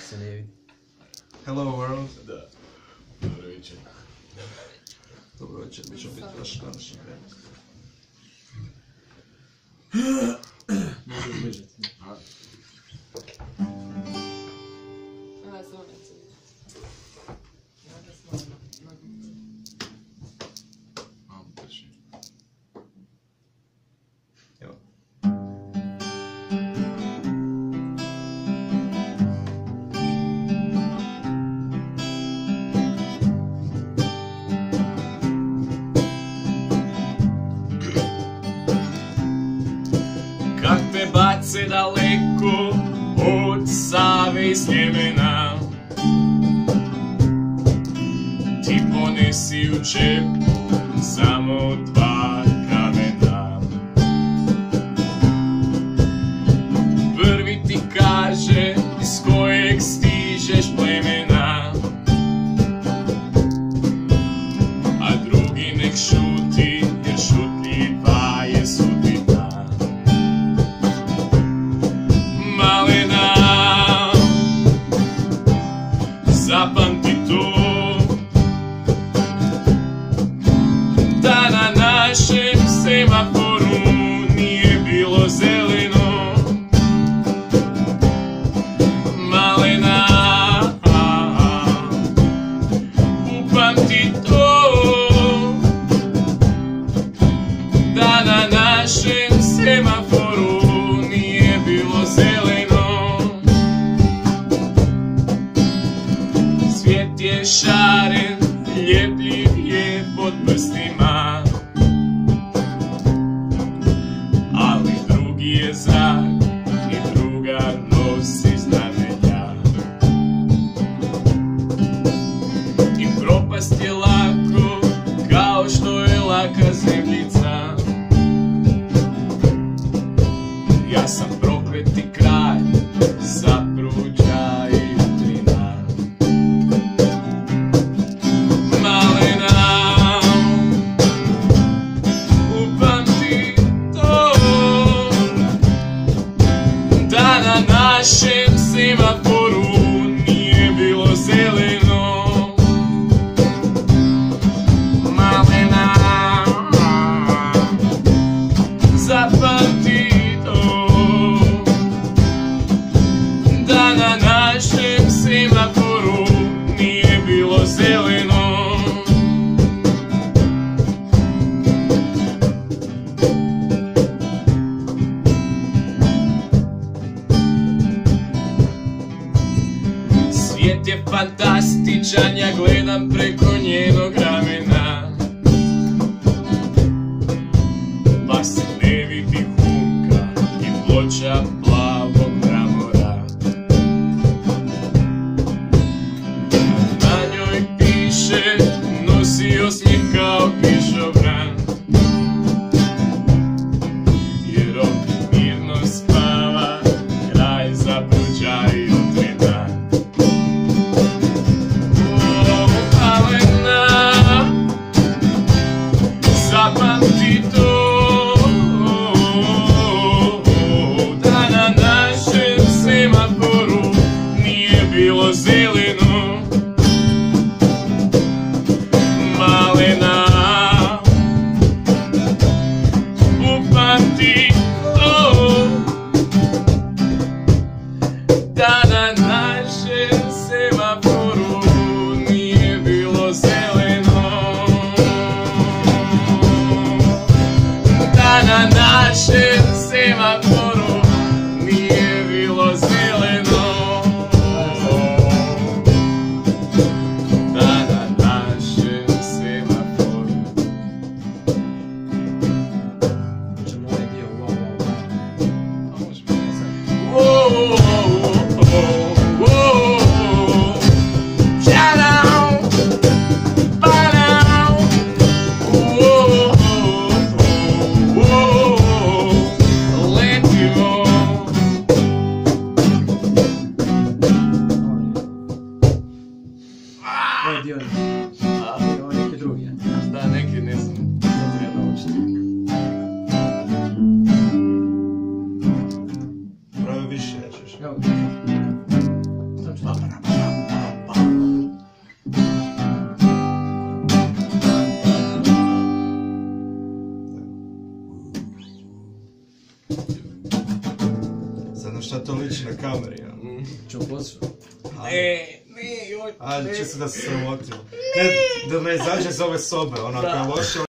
se ne vidi. Hello world. Da. Dobro večer. Dobro večer, mi ćemo biti vaš današnji vremena. Može ubližiti. Malo prši. Evo. Kak te bace daleko od Save i Sljemena, ti ponesi u čepu samo 2 kamena. Prvi ti kaže iz kojeg stižeš plemena, a drugi nek šuti jer šutljiva je sudbina. Malena, zapamti to, da na našem semaforu nije bilo zeleno. Malena, upamti to, da na našem semaforu nije bilo zeleno. Svijet je šaren, ljepljiv je pod prstima, ali drugi je zrak i druga nosi znamenja. I propast je lako, kao što je laka zemljica. Ja sam prokleti kraj, zapruđa i utrina. Malena, upamti to, da na našem semaforu nije bilo zeleno. Malena, zapamti to, da na našem semaforu nije bilo zeleno. Svijet je fantastičan, ja gledam preko njenog ramena, pa se ne vidi humka i ploča plavog mramora. Na njoj piše, nosi osmijeh kao kišobran, jer ovdje mirno spava, kraj zapruđa i utrina. Malena, zapamti to, da na našem semaforu nije bilo zeleno. Malena, upamti to, da na našem semaforu nije bilo zeleno. Da na našem semaforu nije bilo zeleno. Da na našem semaforu. Hoćemo ovaj dio wow, wow, wow. A možemo ne sad. Wow, wow, wow. Shout-out. Ba-down. Wow, wow. Let Sad na šta to liči na kameri, ja? Ću poslu. Ne, joj. Ajde, čisto da se sramotio. Ne, da ne izađe iz ove sobe, ono, ako je loše,